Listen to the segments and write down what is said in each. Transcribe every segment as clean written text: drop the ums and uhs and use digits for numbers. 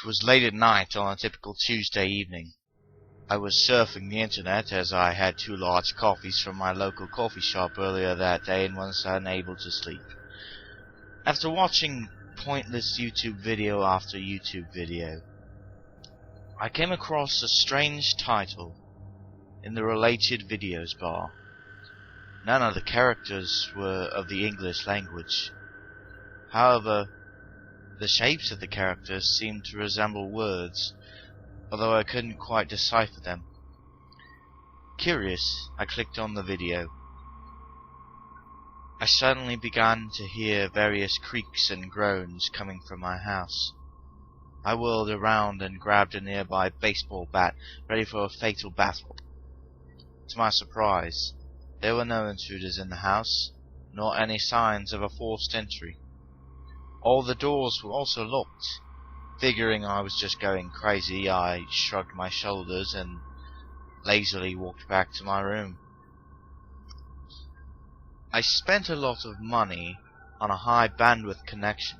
It was late at night on a typical Tuesday evening. I was surfing the internet as I had 2 large coffees from my local coffee shop earlier that day and was unable to sleep. After watching pointless YouTube video after YouTube video, I came across a strange title in the related videos bar. None of the characters were of the English language. However, the shapes of the characters seemed to resemble words, although I couldn't quite decipher them. Curious, I clicked on the video. I suddenly began to hear various creaks and groans coming from my house. I whirled around and grabbed a nearby baseball bat, ready for a fatal battle. To my surprise, there were no intruders in the house, nor any signs of a forced entry. All the doors were also locked. Figuring I was just going crazy, I shrugged my shoulders and lazily walked back to my room. I spent a lot of money on a high bandwidth connection,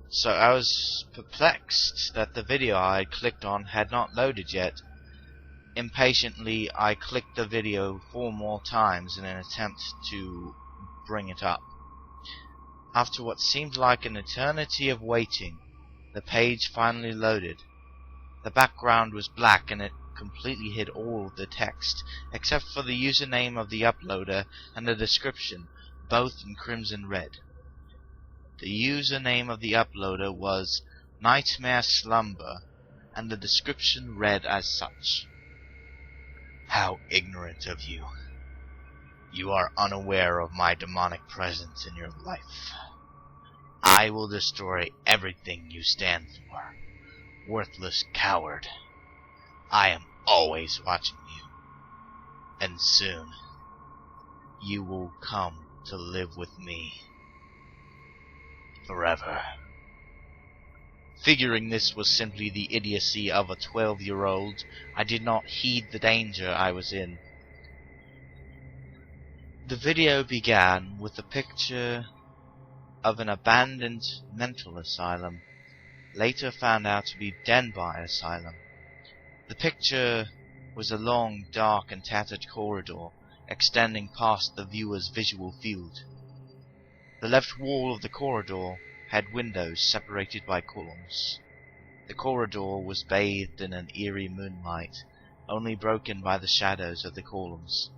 so I was perplexed that the video I had clicked on had not loaded yet. Impatiently, I clicked the video 4 more times in an attempt to bring it up. After what seemed like an eternity of waiting, the page finally loaded. The background was black and it completely hid all of the text, except for the username of the uploader and the description, both in crimson red. The username of the uploader was Nightmare Slumber, and the description read as such. How ignorant of you. You are unaware of my demonic presence in your life. I will destroy everything you stand for. Worthless coward. I am always watching you. And soon, you will come to live with me. Forever. Figuring this was simply the idiocy of a 12-year-old, I did not heed the danger I was in. The video began with a picture of an abandoned mental asylum, later found out to be Denby Asylum. The picture was a long, dark and tattered corridor extending past the viewer's visual field. The left wall of the corridor had windows separated by columns. The corridor was bathed in an eerie moonlight, only broken by the shadows of the columns.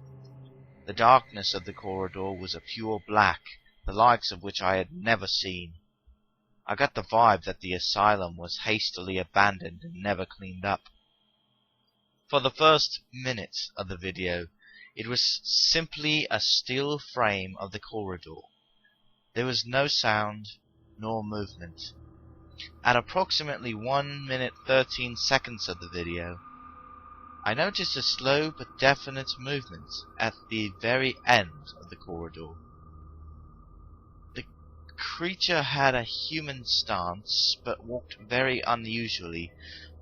The darkness of the corridor was a pure black, the likes of which I had never seen. I got the vibe that the asylum was hastily abandoned and never cleaned up. For the first minute of the video, it was simply a still frame of the corridor. There was no sound, nor movement. At approximately 1 minute 13 seconds of the video, I noticed a slow but definite movement at the very end of the corridor. The creature had a human stance, but walked very unusually,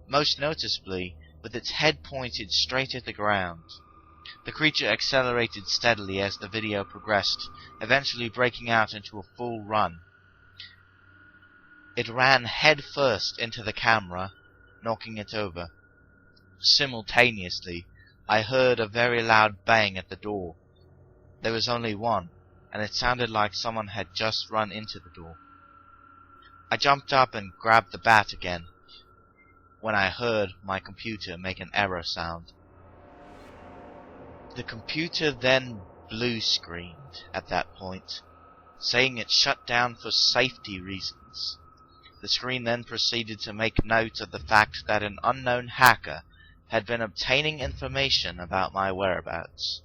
most noticeably with its head pointed straight at the ground. The creature accelerated steadily as the video progressed, eventually breaking out into a full run. It ran head first into the camera, knocking it over. Simultaneously, I heard a very loud bang at the door. There was only one, and it sounded like someone had just run into the door. I jumped up and grabbed the bat again, when I heard my computer make an error sound. The computer then blue screened at that point, saying it shut down for safety reasons. The screen then proceeded to make note of the fact that an unknown hacker had been obtaining information about my whereabouts.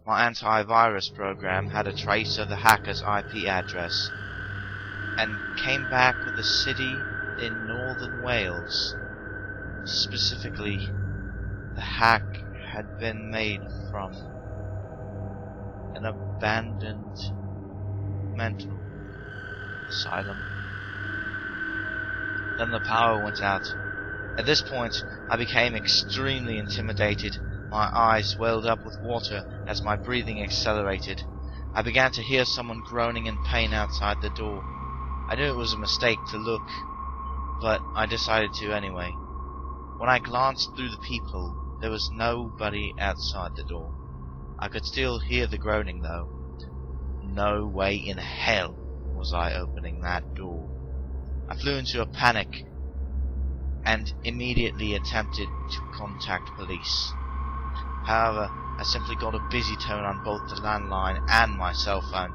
My antivirus program had a trace of the hacker's IP address, and came back with a city in northern Wales. Specifically, the hack had been made from an abandoned mental asylum. Then the power went out. At this point, I became extremely intimidated. My eyes welled up with water as my breathing accelerated. I began to hear someone groaning in pain outside the door. I knew it was a mistake to look. but I decided to anyway. When I glanced through the peephole, there was nobody outside the door. I could still hear the groaning though. No way in hell was I opening that door. I flew into a panic and immediately attempted to contact police. However, I simply got a busy tone on both the landline and my cell phone.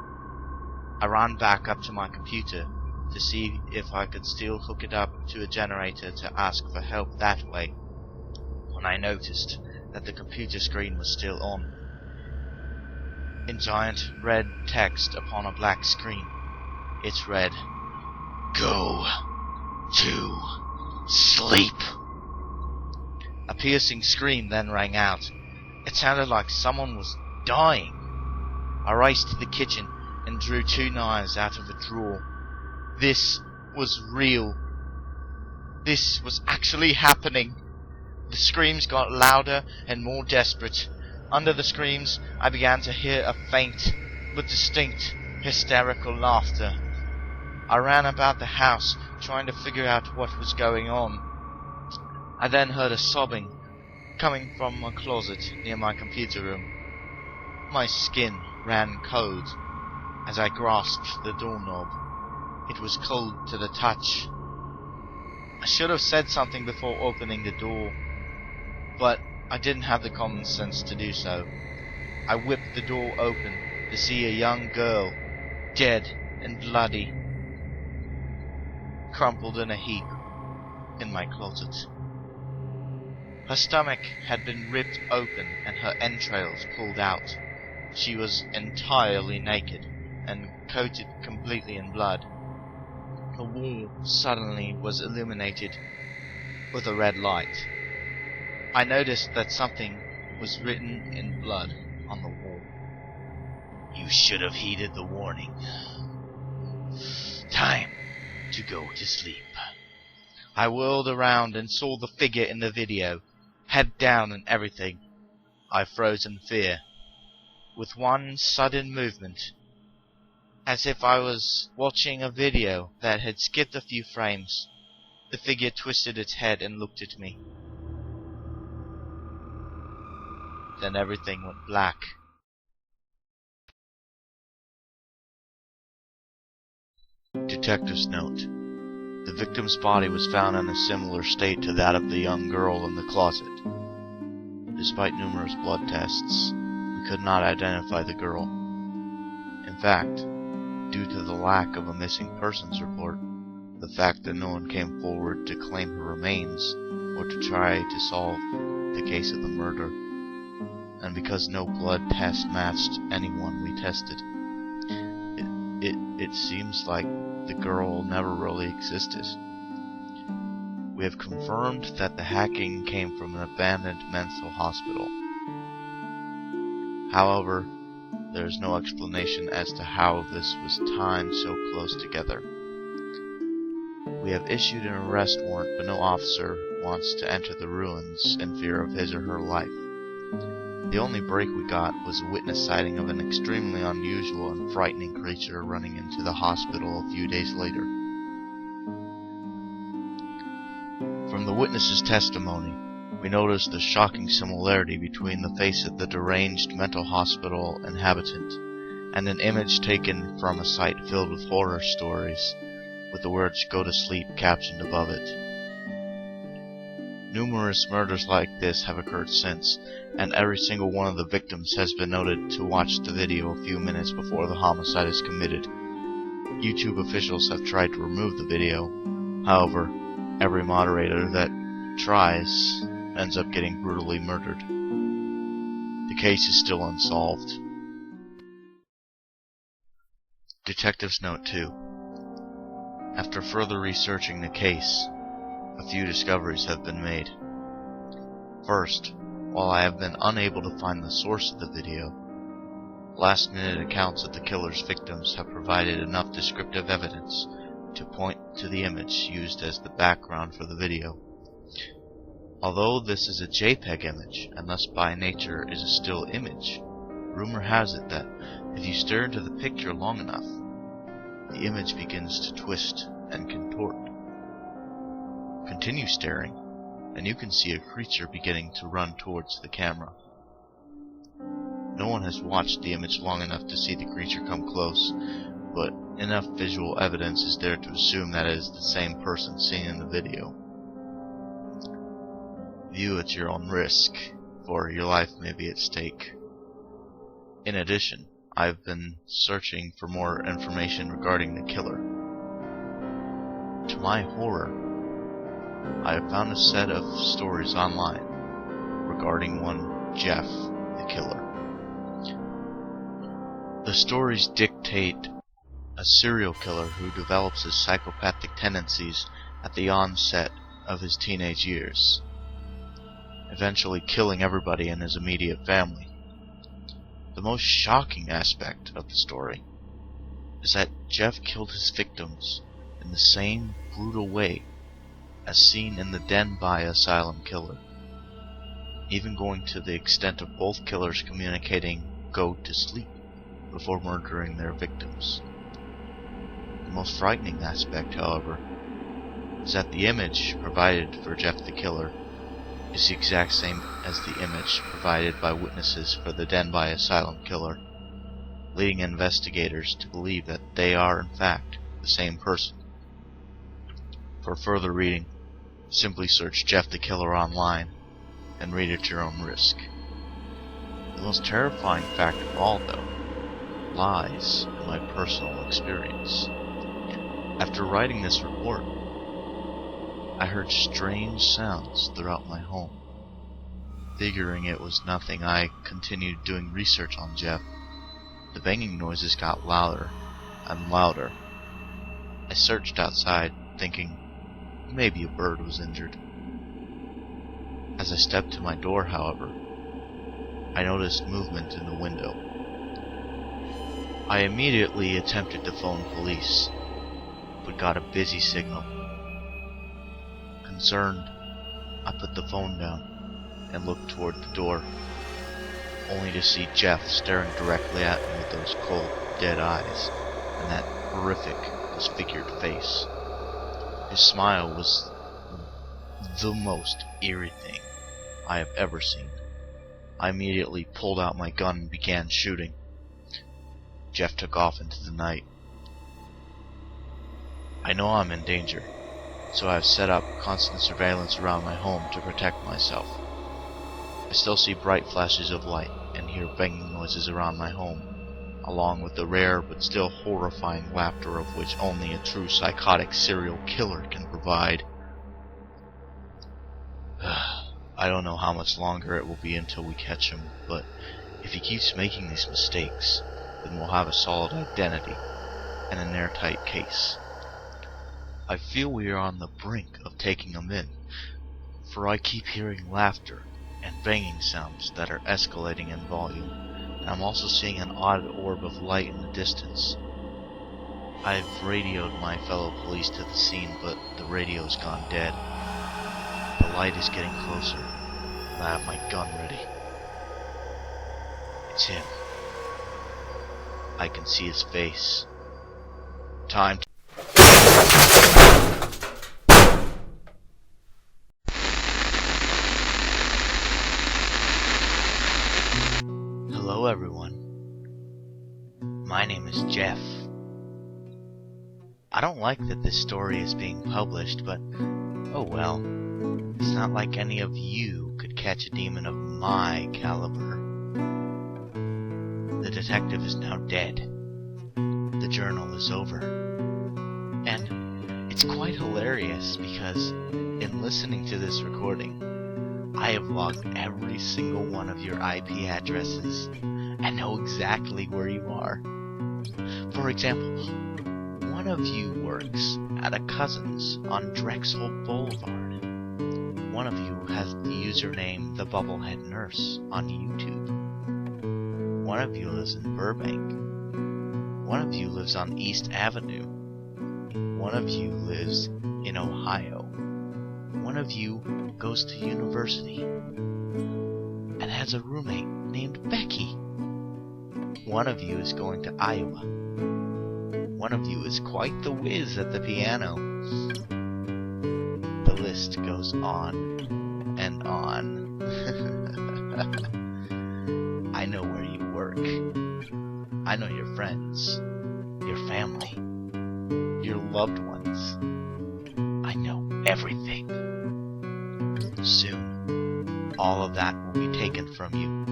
I ran back up to my computer to see if I could still hook it up to a generator to ask for help that way, when I noticed that the computer screen was still on. In giant red text upon a black screen, it read, "Go to sleep." A piercing scream then rang out. It sounded like someone was dying. I raced to the kitchen and drew 2 knives out of a drawer. This was real. This was actually happening. The screams got louder and more desperate. Under the screams, I began to hear a faint but distinct hysterical laughter. I ran about the house trying to figure out what was going on. I then heard a sobbing coming from a closet near my computer room. My skin ran cold as I grasped the doorknob. It was cold to the touch. I should have said something before opening the door, but I didn't have the common sense to do so. I whipped the door open to see a young girl, dead and bloody, crumpled in a heap in my closet. Her stomach had been ripped open and her entrails pulled out. She was entirely naked and coated completely in blood. The wall suddenly was illuminated with a red light. I noticed that something was written in blood on the wall. "You should have heeded the warning. Time to go to sleep." I whirled around and saw the figure in the video, head down and everything. I froze in fear. With one sudden movement, as if I was watching a video that had skipped a few frames, the figure twisted its head and looked at me. Then everything went black. Detective's note. The victim's body was found in a similar state to that of the young girl in the closet. Despite numerous blood tests, we could not identify the girl. In fact, due to the lack of a missing persons report, the fact that no one came forward to claim her remains or to try to solve the case of the murder, and because no blood test matched anyone we tested, it seems like the girl never really existed. We have confirmed that the hacking came from an abandoned mental hospital. However, there is no explanation as to how this was timed so close together. We have issued an arrest warrant, but no officer wants to enter the ruins in fear of his or her life. The only break we got was a witness sighting of an extremely unusual and frightening creature running into the hospital a few days later. From the witness's testimony, we noticed the shocking similarity between the face of the deranged mental hospital inhabitant and an image taken from a site filled with horror stories, with the words "Go to sleep" captioned above it. Numerous murders like this have occurred since, and every single one of the victims has been noted to watch the video a few minutes before the homicide is committed. YouTube officials have tried to remove the video. However, every moderator that tries ends up getting brutally murdered. The case is still unsolved. Detective's Note 2. After further researching the case, a few discoveries have been made. First, while I have been unable to find the source of the video, last-minute accounts of the killer's victims have provided enough descriptive evidence to point to the image used as the background for the video. Although this is a JPEG image, and thus by nature is a still image, rumor has it that if you stare into the picture long enough, the image begins to twist and contort. Continue staring, and you can see a creature beginning to run towards the camera. No one has watched the image long enough to see the creature come close, but enough visual evidence is there to assume that it is the same person seen in the video. View at your own risk, for your life may be at stake. In addition, I've been searching for more information regarding the killer. To my horror, I have found a set of stories online regarding one Jeff, the killer. The stories dictate a serial killer who develops his psychopathic tendencies at the onset of his teenage years, eventually killing everybody in his immediate family. The most shocking aspect of the story is that Jeff killed his victims in the same brutal way as seen in the Denby Asylum killer, even going to the extent of both killers communicating "go to sleep" before murdering their victims. The most frightening aspect, however, is that the image provided for Jeff the killer is the exact same as the image provided by witnesses for the Denby Asylum killer, leading investigators to believe that they are in fact the same person. For further reading, simply search Jeff the Killer online and read at your own risk. The most terrifying fact of all, though, lies in my personal experience. After writing this report, I heard strange sounds throughout my home. Figuring it was nothing, I continued doing research on Jeff. The banging noises got louder and louder. I searched outside, thinking maybe a bird was injured. As I stepped to my door, however, I noticed movement in the window. I immediately attempted to phone police, but got a busy signal. Concerned, I put the phone down and looked toward the door, only to see Jeff staring directly at me with those cold, dead eyes and that horrific, disfigured face. His smile was the most eerie thing I have ever seen. I immediately pulled out my gun and began shooting. Jeff took off into the night. I know I'm in danger, so I have set up constant surveillance around my home to protect myself. I still see bright flashes of light and hear banging noises around my home, along with the rare but still horrifying laughter of which only a true psychotic serial killer can provide. I don't know how much longer it will be until we catch him, but if he keeps making these mistakes, then we'll have a solid identity and an airtight case. I feel we are on the brink of taking him in, for I keep hearing laughter and banging sounds that are escalating in volume, and I'm also seeing an odd orb of light in the distance. I've radioed my fellow police to the scene, but the radio's gone dead. The light is getting closer, and I have my gun ready. It's him. I can see his face. Time to... Hello everyone. My name is Jeff. I don't like that this story is being published, but oh well. It's not like any of you could catch a demon of my caliber. The detective is now dead. The journal is over. And it's quite hilarious because in listening to this recording, I have logged every single one of your IP addresses and know exactly where you are. For example, one of you works at a cousin's on Drexel Boulevard. One of you has the username The Bubblehead Nurse on YouTube. One of you lives in Burbank. One of you lives on East Avenue. One of you lives in Ohio. One of you goes to university and has a roommate named Becky. One of you is going to Iowa. One of you is quite the whiz at the piano. The list list goes on and on. I know where you work. I know your friends, your family, your loved ones. I know everything. Soon, all of that will be taken from you.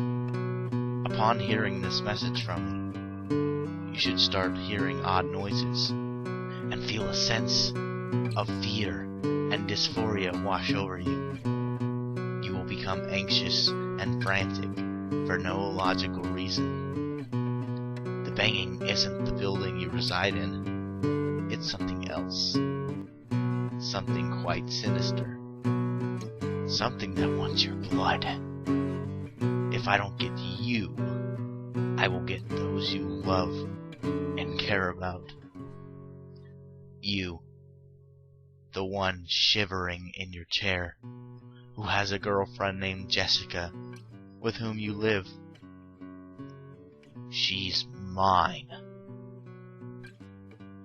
Upon hearing this message from me, you should start hearing odd noises and feel a sense of fear and dysphoria wash over you. You will become anxious and frantic for no logical reason. The banging isn't the building you reside in. It's something else. Something quite sinister. Something that wants your blood. If I don't get you, I will get those you love and care about. You, the one shivering in your chair, who has a girlfriend named Jessica, with whom you live. She's mine.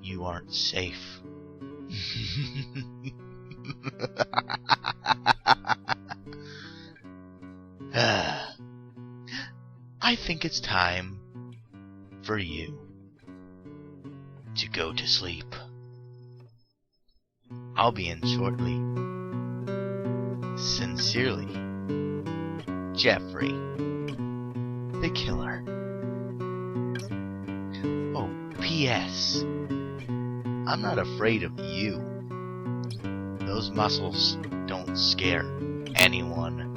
You aren't safe. I think it's time for you to go to sleep. I'll be in shortly. Sincerely, Jeffrey, the killer. Oh, P.S. I'm not afraid of you. Those muscles don't scare anyone.